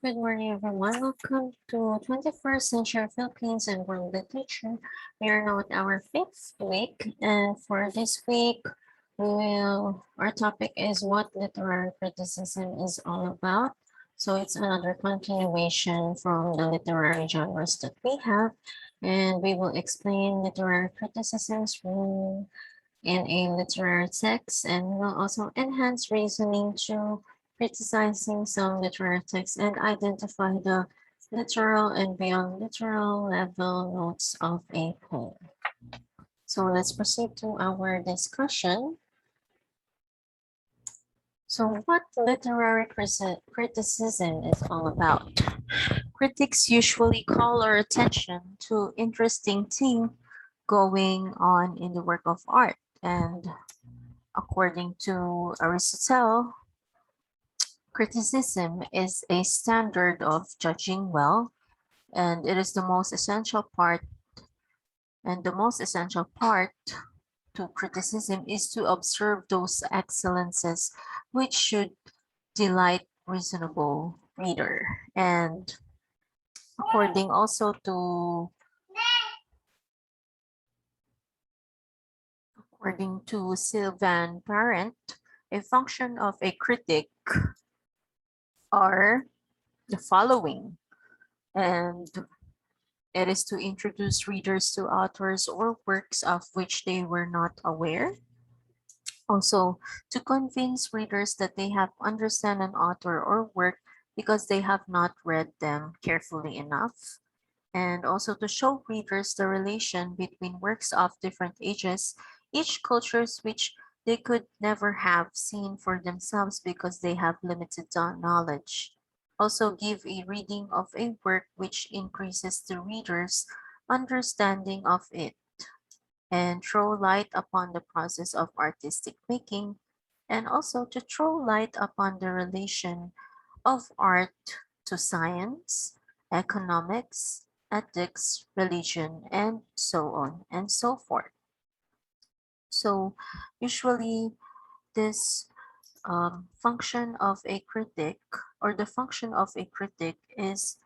Good morning, everyone. Welcome to 21st Century Philippines and World Literature. We are now at our fifth week, and for this week, our topic is what literary criticism is all about. So it's another continuation from the literary genres that we have, and we will explain literary criticisms in a literary text, and will also enhance reasoning through criticizing some literary texts and identify the literal and beyond literal level notes of a poem. So let's proceed to our discussion. So what literary criticism is all about? Critics usually call our attention to interesting things going on in the work of art, and according to Aristotle, criticism is a standard of judging well, and it is the most essential part. And the most essential part to criticism is to observe those excellences which should delight reasonable reader. And according also to according to Sylvan Parent, a function of a critic are the following, and it is to introduce readers to authors or works of which they were not aware. Also, to convince readers that they have understand an author or work because they have not read them carefully enough. And also to show readers the relation between works of different ages, each cultures which they could never have seen for themselves because they have limited knowledge. Also give a reading of a work which increases the reader's understanding of it, and throw light upon the process of artistic making, and also to throw light upon the relation of art to science, economics, ethics, religion, and so on and so forth. So usually this function of a critic, or the function of a critic, is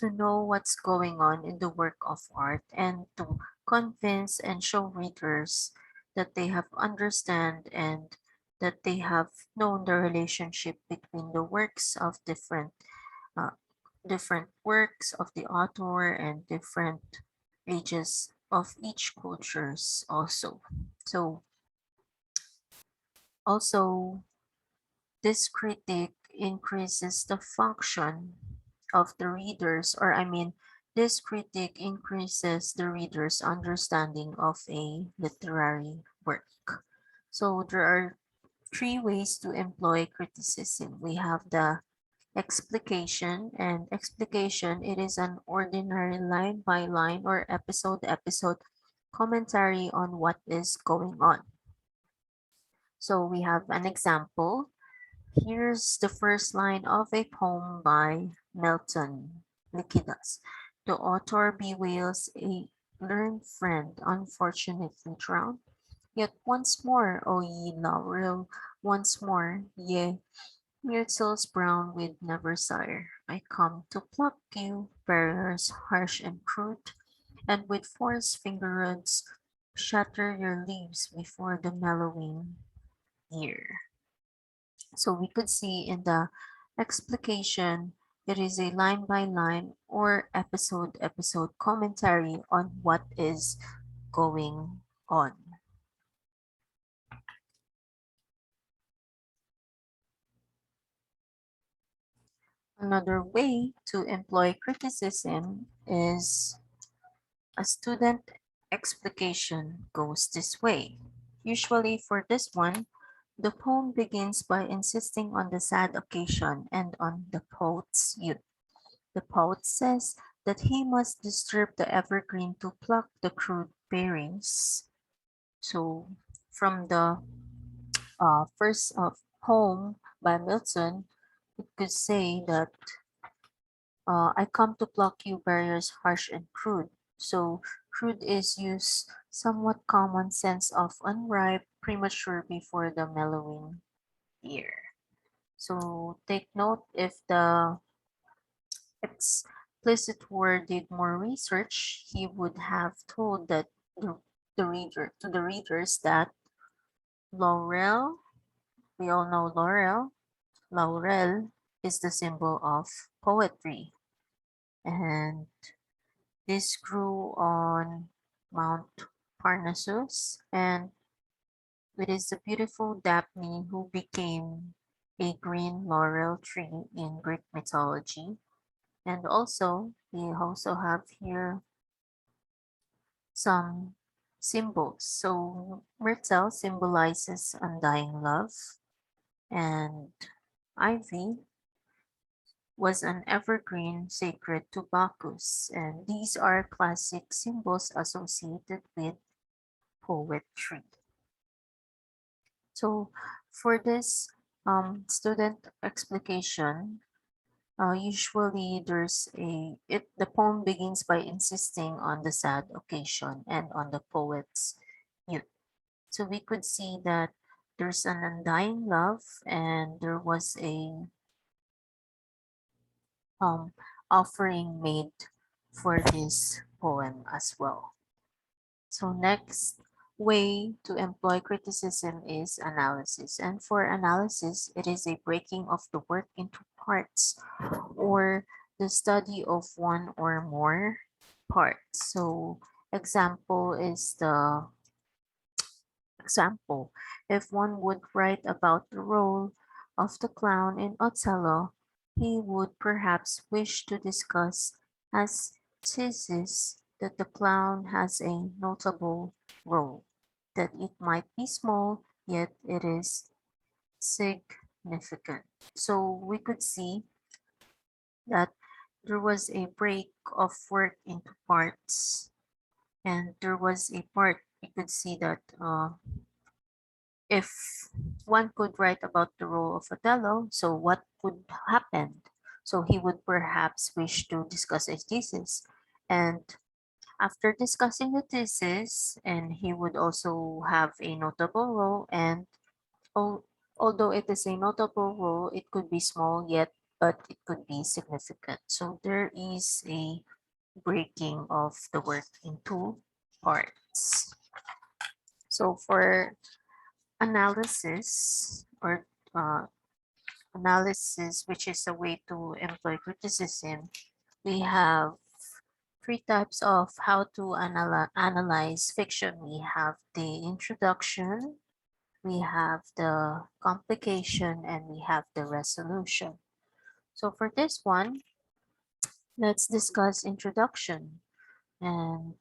to know what's going on in the work of art and to convince and show readers that they have understand and that they have known the relationship between the works of uh, different works of the author and different ages of each cultures also. So also this critic increases the function of the readers, or I mean, this critic increases the reader's understanding of a literary work. So there are three ways to employ criticism. We have the explication, and explication, it is an ordinary line by line or episode commentary on what is going on. So we have an example. Here's the first line of a poem by Milton Lycidas. The author bewails a learned friend unfortunately drowned. Yet once more, O ye laurel, once more, ye myrtles brown with never sire, I come to pluck you, barriers harsh and crude, and with force finger rods shatter your leaves before the mellowing year. So we could see in the explication, it is a line by line or episode commentary on what is going on. Another way to employ criticism is a student explication goes this way. Usually for this one, the poem begins by insisting on the sad occasion and on the poet's youth. The poet says that he must disturb the evergreen to pluck the crude bearings. So, from the first poem by Milton, it could say that I come to pluck you barriers harsh and crude. So, crude is used somewhat common sense of unripe, premature before the mellowing year. So, take note if the explicit word did more research, he would have told that the readers that laurel, we all know laurel is the symbol of poetry, and this grew on Mount Parnassus, and it is the beautiful Daphne who became a green laurel tree in Greek mythology. And also, we also have here some symbols. So myrtle symbolizes undying love, and ivy was an evergreen sacred to Bacchus, and these are classic symbols associated with poetry. So for this student explication, usually the poem begins by insisting on the sad occasion and on the poet's youth. So we could see that there's an undying love, and there was a um, offering made for this poem as well. So next way to employ criticism is analysis. And for analysis, it is a breaking of the work into parts or the study of one or more parts. So example is the example. If one would write about the role of the clown in Othello, he would perhaps wish to discuss as thesis that the clown has a notable role, that it might be small, yet it is significant. So we could see that there was a break of work into parts, and there was a part we could see that if one could write about the role of Othello, so what would happen? So he would perhaps wish to discuss a thesis. And after discussing the thesis, and he would also have a notable role. And al- although it is a notable role, it could be small yet, but it could be significant. So there is a breaking of the work into parts. So for analysis or uh, analysis, which is a way to employ criticism, we have three types of how to analyze fiction. We have the introduction, we have the complication, and we have the resolution. So for this one, let's discuss introduction. And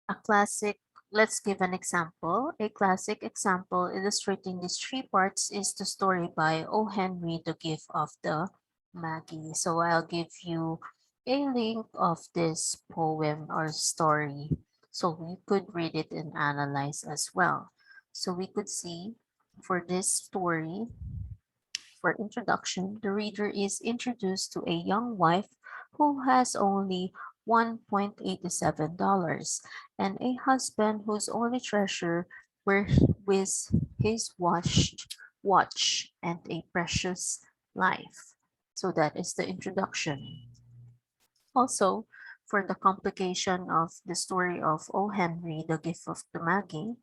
a classic, let's give an example. A classic example illustrating these three parts is the story by O. Henry, The Gift of the Magi. So I'll give you a link of this poem or story so you could read it and analyze as well. So we could see for this story, for introduction, the reader is introduced to a young wife who has only $1.87 and a husband whose only treasure were with his watch and a precious life. So that is the introduction. Also, for the complication of the story of O. Henry, The Gift of the Magi,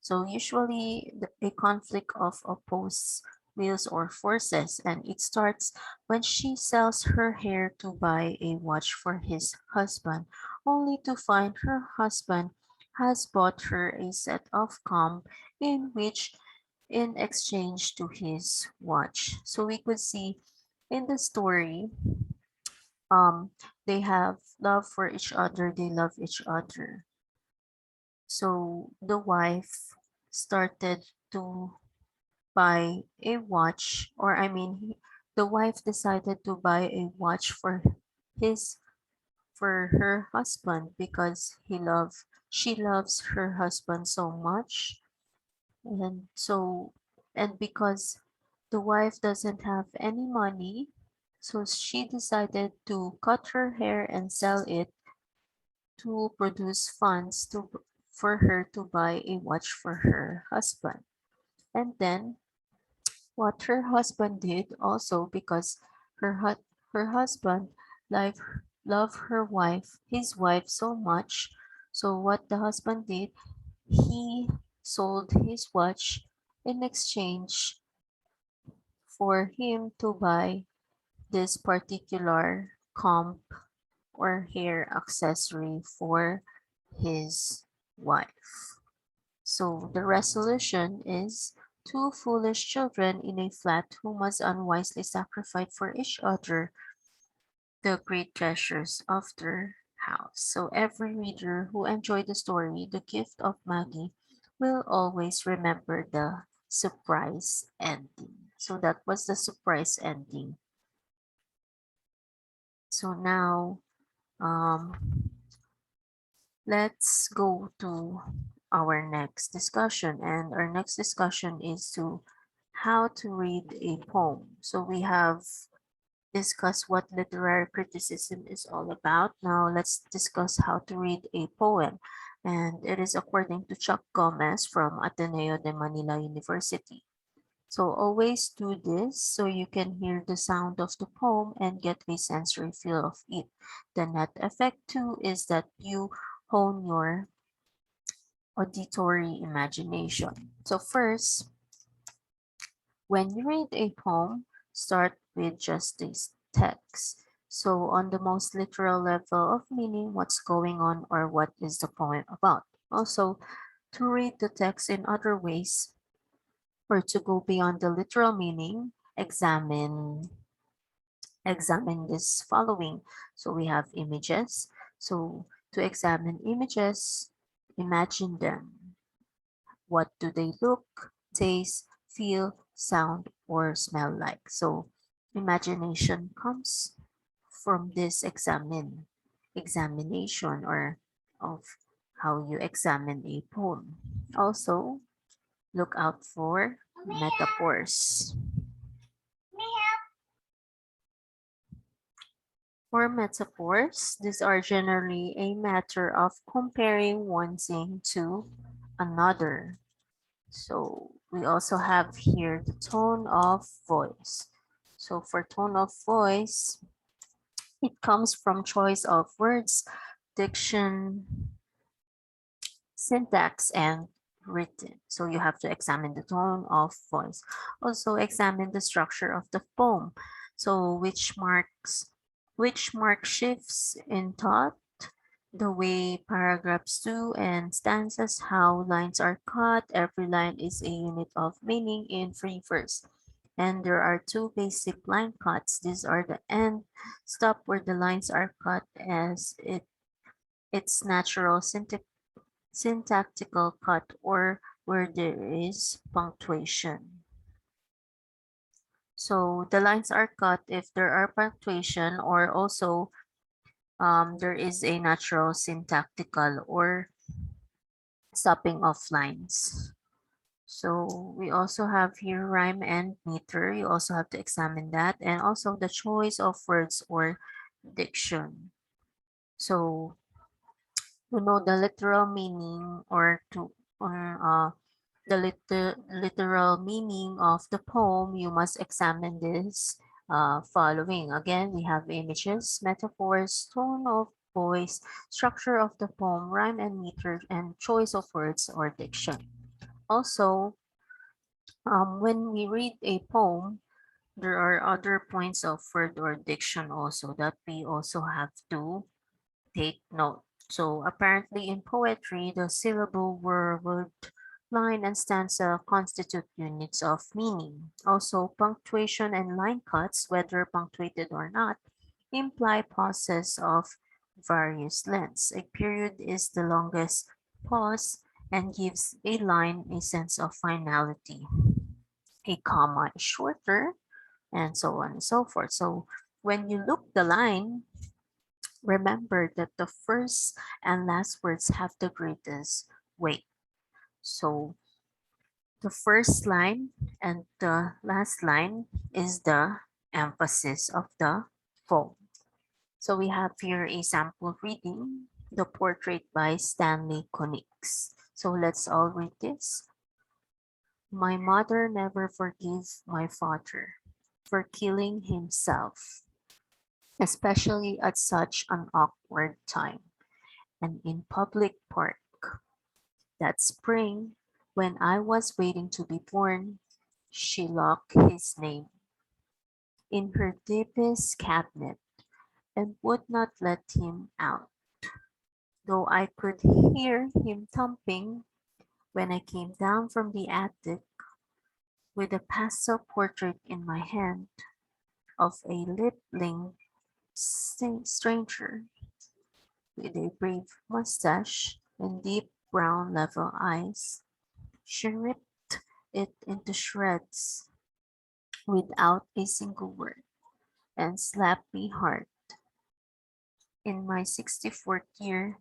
so usually a conflict of opposed wills or forces, and it starts when she sells her hair to buy a watch for his husband, only to find her husband has bought her a set of comb in which in exchange to his watch. So we could see in the story, they have love for each other, they love each other. So the wife started to buy a watch, or I mean, the wife decided to buy a watch for his for her husband because she loves her husband so much, and so and because the wife doesn't have any money, so she decided to cut her hair and sell it to produce funds for her to buy a watch for her husband. And then what her husband did also, because her Her husband loved, loved his wife so much. So what the husband did, he sold his watch in exchange for him to buy this particular comb or hair accessory for his wife. So the resolution is two foolish children in a flat who must unwisely sacrifice for each other the great treasures of their house. So every reader who enjoyed the story, The Gift of Maggie, will always remember the surprise ending. So that was the surprise ending. So now, um, let's go to our next discussion. And our next discussion is to how to read a poem. So we have discussed what literary criticism is all about. Now let's discuss how to read a poem. And it is according to Chuck Gomez from Ateneo de Manila University. So always do this so you can hear the sound of the poem and get a sensory feel of it. The net effect too is that you hone your auditory imagination. So first, when you read a poem, start with just this text. So on the most literal level of meaning, what's going on or what is the poem about. Also, to read the text in other ways or to go beyond the literal meaning, examine this following. So we have images. So to examine images, imagine them. What do they look, taste, feel, sound, or smell like? So imagination comes from this examination or of how you examine a poem. Also, look out for metaphors. For metaphors, these are generally a matter of comparing one thing to another. So we also have here the tone of voice. So for tone of voice, it comes from choice of words, diction, syntax, and written. So you have to examine the tone of voice. Also examine the structure of the poem. So which mark shifts in thought, the way paragraphs do and stanzas, how lines are cut. Every line is a unit of meaning in free verse. And there are two basic line cuts. These are the end stop where the lines are cut as its natural syntactical cut or where there is punctuation. So the lines are cut if there are punctuation or also there is a natural syntactical or stopping of lines. So we also have here rhyme and meter. You also have to examine that and also the choice of words or diction. So to know the literal meaning or to the literal meaning of the poem, you must examine this following. Again, we have images, metaphors, tone of voice, structure of the poem, rhyme and meter, and choice of words or diction. Also, when we read a poem, there are other points of word or diction also that we also have to take note. So apparently in poetry, the syllable, word, line, and stanza constitute units of meaning. Also, punctuation and line cuts, whether punctuated or not, imply pauses of various lengths. A period is the longest pause and gives a line a sense of finality. A comma is shorter, and so on and so forth. So when you look the line, remember that the first and last words have the greatest weight. So the first line and the last line is the emphasis of the poem. So we have here a sample reading, The Portrait by Stanley Konix. So let's all read this. My mother never forgave my father for killing himself. especially at such an awkward time and in public park. That spring, when I was waiting to be born, she locked his name in her deepest cabinet and would not let him out, though I could hear him thumping when I came down from the attic with a pastel portrait in my hand of a littling stranger with a brave mustache and deep brown level eyes. She ripped it into shreds without a single word and slapped me hard. In my 64th year,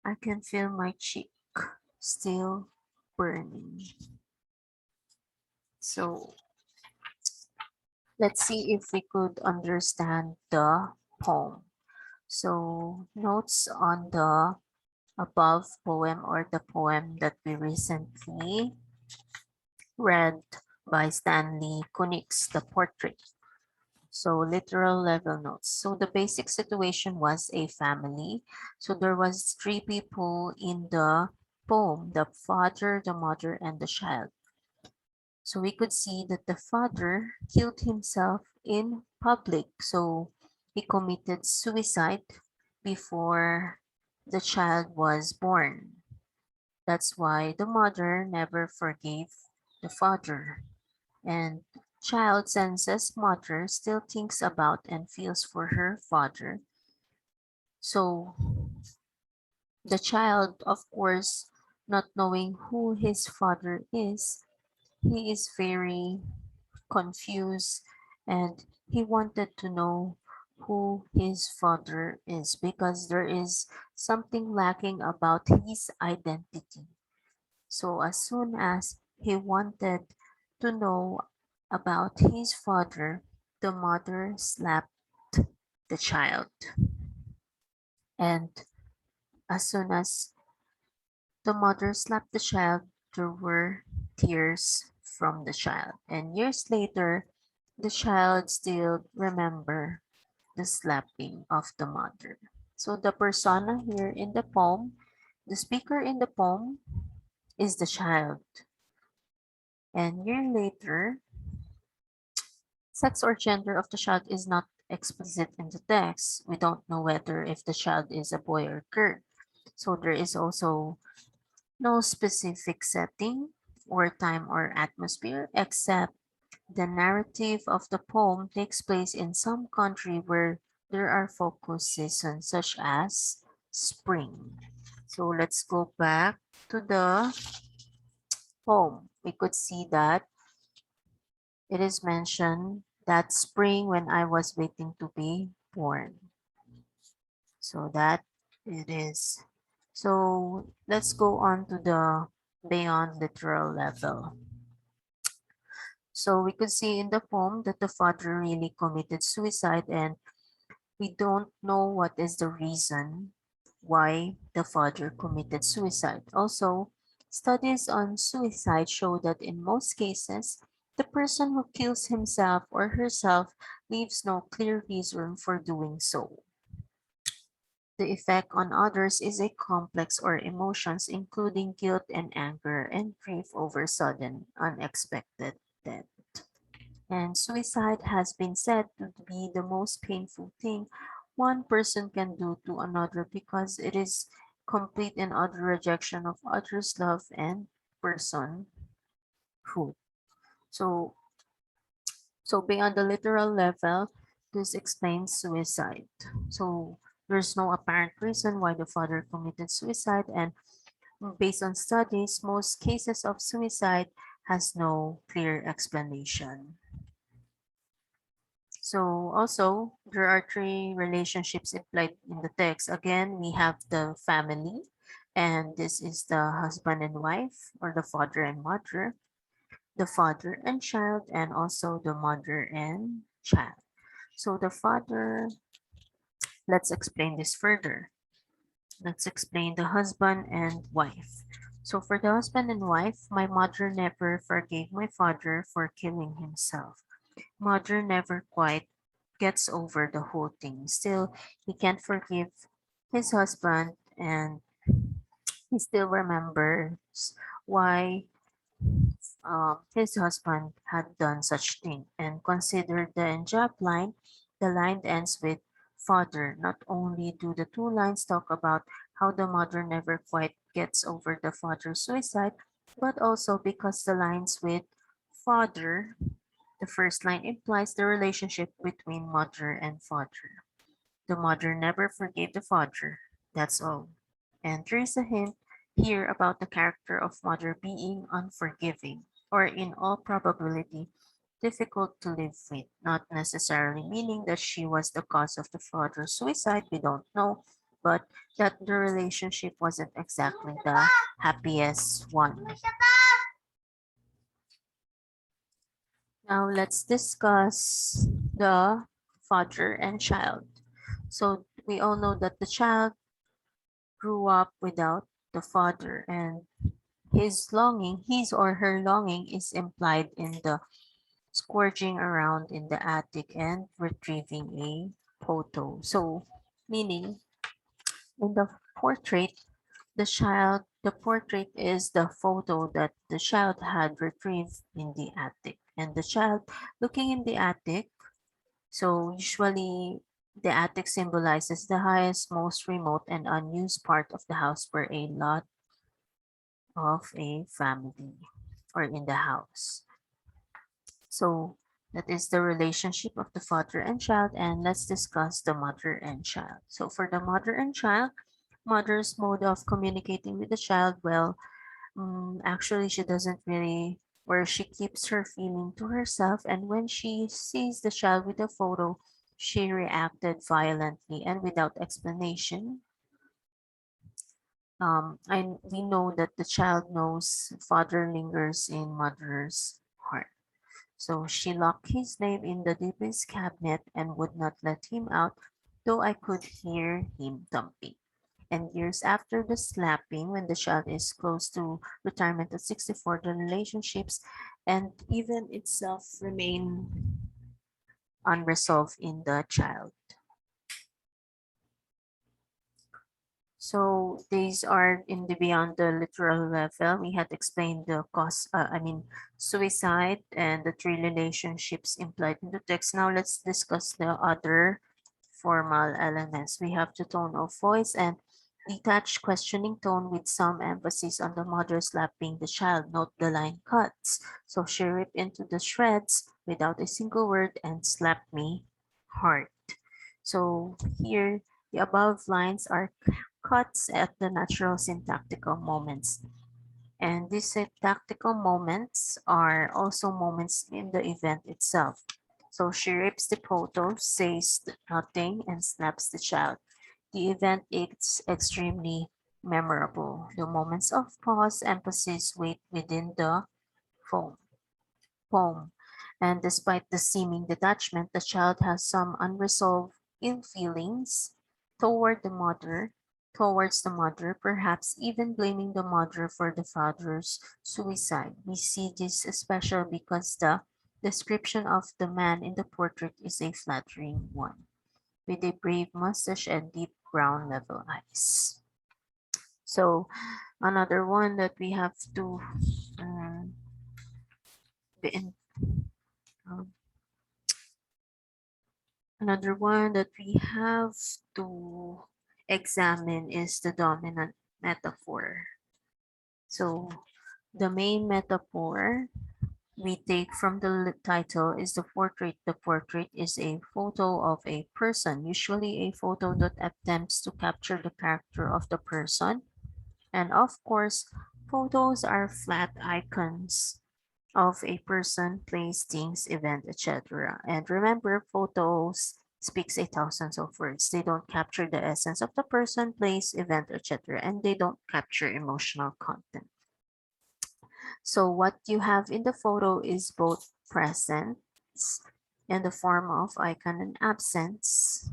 I can feel my cheek still burning. So let's see if we could understand the poem. So notes on the above poem or the poem that we recently read by Stanley Kunix, The Portrait. So literal level notes. So the basic situation was a family. So there was three people in the poem, the father, the mother, and the child. So we could see that the father killed himself in public. So he committed suicide before the child was born. That's why the mother never forgave the father. And child senses mother still thinks about and feels for her father. So the child, of course, not knowing who his father is, he is very confused and he wanted to know who his father is because there is something lacking about his identity. So as soon as he wanted to know about his father, the mother slapped the child. And as soon as the mother slapped the child, there were tears from the child. And years later, the child still remember the slapping of the mother. So the persona here in the poem, the speaker in the poem is the child. And year later, sex or gender of the child is not explicit in the text. We don't know whether if the child is a boy or girl. So there is also no specific setting or time or atmosphere except the narrative of the poem takes place in some country where there are focus seasons such as spring. So let's go back to the poem. We could see that it is mentioned that spring when I was waiting to be born. So that it is. So let's go on to the beyond literal level. So we could see in the poem that the father really committed suicide and we don't know what is the reason why the father committed suicide. Also, studies on suicide show that in most cases, the person who kills himself or herself leaves no clear reason for doing so. The effect on others is a complex or emotions including guilt and anger and grief over sudden unexpected death. And suicide has been said to be the most painful thing one person can do to another because it is complete and utter rejection of others' love and personhood. So, so beyond the literal level, this explains suicide. So there's no apparent reason why the father committed suicide, and based on studies, most cases of suicide has no clear explanation. So also, there are three relationships implied in the text. Again, we have the family, and this is the husband and wife, or the father and mother, the father and child, and also the mother and child. So the father, let's explain this further. Let's explain the husband and wife. So for the husband and wife, my mother never forgave my father for killing himself. Mother never quite gets over the whole thing. Still, he can't forgive his husband, and he still remembers why his husband had done such thing, and consider the Enjab line. The line ends with father. Not only do the two lines talk about how the mother never quite gets over the father's suicide, but also because the lines with father, the first line implies the relationship between mother and father. The mother never forgave the father. That's all. And there is a hint here about the character of mother being unforgiving, or in all probability, difficult to live with, not necessarily meaning that she was the cause of the father's suicide, we don't know, but that the relationship wasn't exactly the happiest one. Now let's discuss the father and child. So we all know that the child grew up without the father, and his or her longing is implied in the scourging around in the attic and retrieving a photo. So, meaning in the portrait, the portrait is the photo that the child had retrieved in the attic. And the child looking in the attic, so usually the attic symbolizes the highest, most remote, and unused part of the house where a lot of a family or in the house. So that is the relationship of the father and child, and let's discuss the mother and child. So for the mother and child, mother's mode of communicating with the child, well, actually she doesn't really, where she keeps her feeling to herself, and when she sees the child with a photo, she reacted violently and without explanation. We know that the child knows father lingers in mother's heart. So she locked his name in the deepest cabinet and would not let him out, though I could hear him thumping. And years after the slapping, when the child is close to retirement at 64, the relationships and even itself remain unresolved in the child. So these are in the beyond the literal level. We had explained the cause, suicide and the three relationships implied in the text. Now let's discuss the other formal elements. We have the tone of voice and detached questioning tone with some emphasis on the mother slapping the child. Note the line cuts. So she ripped into the shreds without a single word and slapped me hard. So here, the above lines are cuts at the natural syntactical moments. And these syntactical moments are also moments in the event itself. So she rips the photo, says nothing, and slaps the child. The event is extremely memorable. The moments of pause, emphasis, wait within the poem. poem. And despite the seeming detachment, the child has some unresolved ill feelings toward the mother, towards the mother, perhaps even blaming the mother for the father's suicide. We see this especially because the description of the man in the portrait is a flattering one, with a brave mustache and deep brown level eyes. So another one that we have to um, be in, um, Another one that we have to examine is the dominant metaphor. So the main metaphor we take from the title is the portrait. The portrait is a photo of a person, usually a photo that attempts to capture the character of the person. And of course, photos are flat icons of a person, place, things, event, etc. And remember, photos speaks a thousands of words. They don't capture the essence of the person, place, event, etc. And they don't capture emotional content. So what you have in the photo is both presence in the form of icon and absence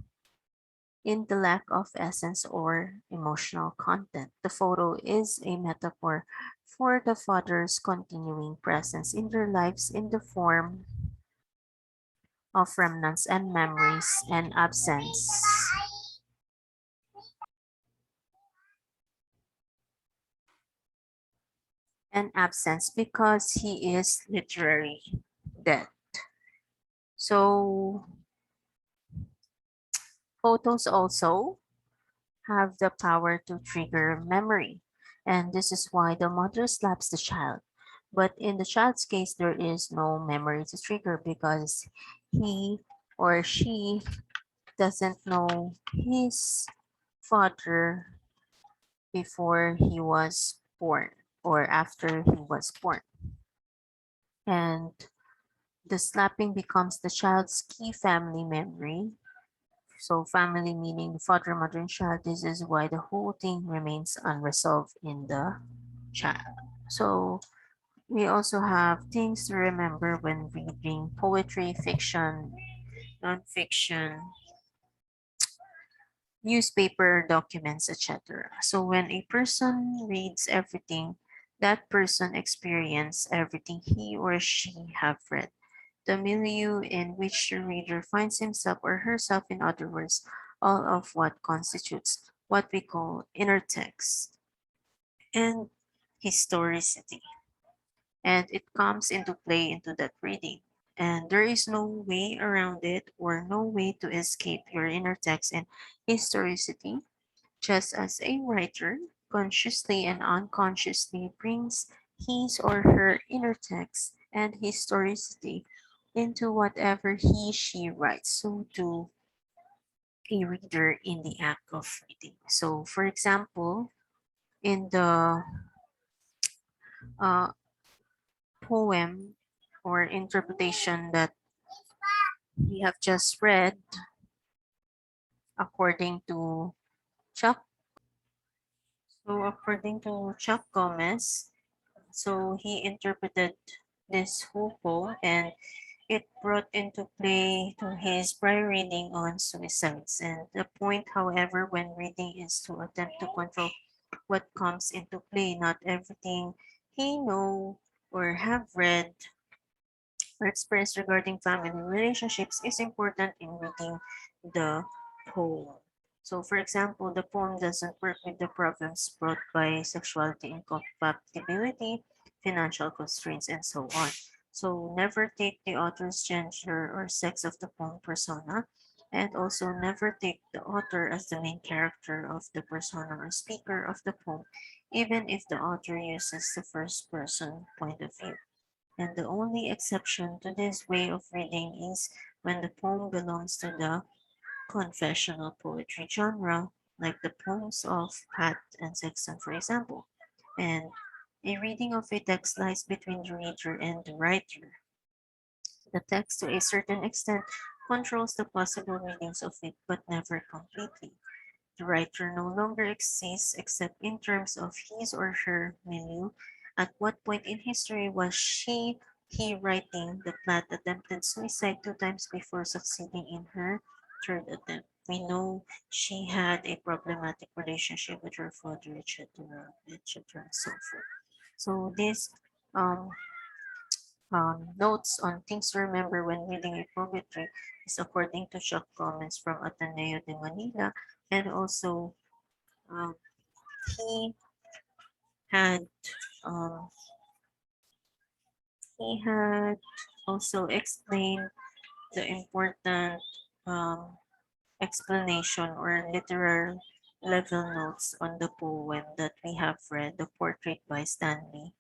in the lack of essence or emotional content. The photo is a metaphor for the father's continuing presence in their lives in the form of remnants and memories and absence. And absence because he is literally dead. So photos also have the power to trigger memory. And this is why the mother slaps the child. But in the child's case, there is no memory to trigger because he or she doesn't know his father before he was born or after he was born. And the slapping becomes the child's key family memory. So family meaning father, mother, and child. This is why the whole thing remains unresolved in the child. So we also have things to remember when reading poetry, fiction, nonfiction, newspaper, documents, etc. So when a person reads everything, that person experiences everything he or she have read. The milieu in which the reader finds himself or herself, in other words, all of what constitutes what we call inner text and historicity. And it comes into play into that reading. And there is no way around it or no way to escape your inner text and historicity, just as a writer consciously and unconsciously brings his or her inner text and historicity into whatever he she writes. So to a reader in the act of reading. So for example, in the uh, poem or interpretation that we have just read, according to Chuck. So according to Chuck Gomez, so he interpreted this whole poem and it brought into play to his prior reading on suicides. And the point, however, when reading is to attempt to control what comes into play, not everything he know or have read or experienced regarding family relationships is important in reading the poem. So, for example, the poem doesn't work with the problems brought by sexuality incompatibility, financial constraints, and so on. So, never take the author's gender or sex of the poem persona, and also never take the author as the main character of the persona or speaker of the poem, even if the author uses the first person point of view. And the only exception to this way of reading is when the poem belongs to the confessional poetry genre, like the poems of Pat and Sexton, for example. And a reading of a text lies between the reader and the writer. The text, to a certain extent, controls the possible readings of it, but never completely. The writer no longer exists except in terms of his or her milieu. At what point in history was he writing the plot attempted suicide 2 times before succeeding in her third attempt? We know she had a problematic relationship with her father, etc., etc., and so forth. So this um, notes on things to remember when reading a poetry is according to Chuck Comments from Ateneo de Manila, and also um, he had um, he had also explained the important um, explanation or literal level notes on the poem that we have read, The Portrait by Stanley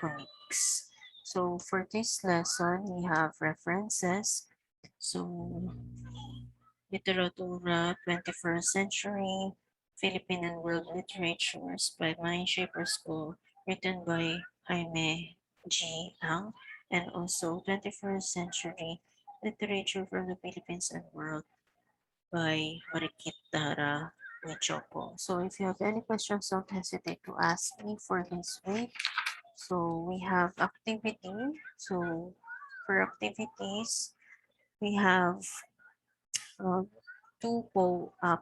Kunix. So for this lesson, we have references. So Literatura, 21st Century, Philippine and World Literatures by Mind Shapers School, written by Jaime G. Ang, and also 21st Century Literature from the Philippines and World by Marikit Dara Wichopo. So if you have any questions, don't hesitate to ask me for this week. So we have activity. So for activities, we have uh,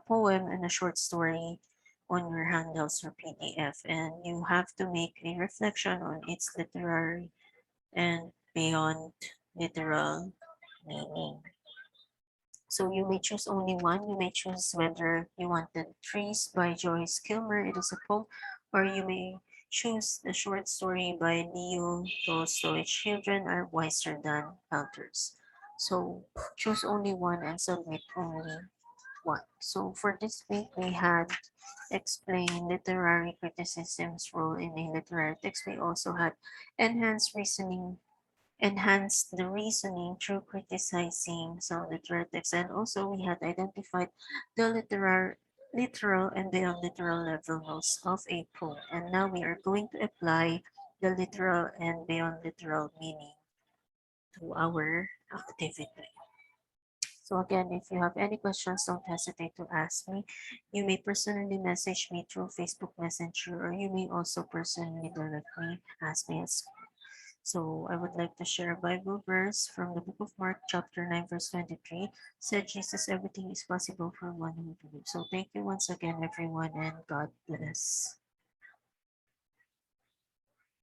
poem and a short story on your handouts or PDF, and you have to make a reflection on its literary and beyond literal meaning. So you may choose only one. You may choose whether you wanted Trees by Joyce Kilmer, it is a poem, or you may choose the short story by Leo Tolstoy, Children Are Wiser Than Elders. So choose only one and submit only one. So for this week, we had explained literary criticism's role in a literary text. We also had enhanced reasoning, enhanced the reasoning through criticizing some literary texts, and also we had identified the literal and beyond literal levels of a poem. And now we are going to apply the literal and beyond literal meaning to our activity. So again, if you have any questions, don't hesitate to ask me. You may personally message me through Facebook Messenger, or you may also personally direct me, ask me as well. So I would like to share a Bible verse from the book of Mark, chapter 9, verse 23. Said Jesus, everything is possible for one who believes. So thank you once again, everyone, and God bless.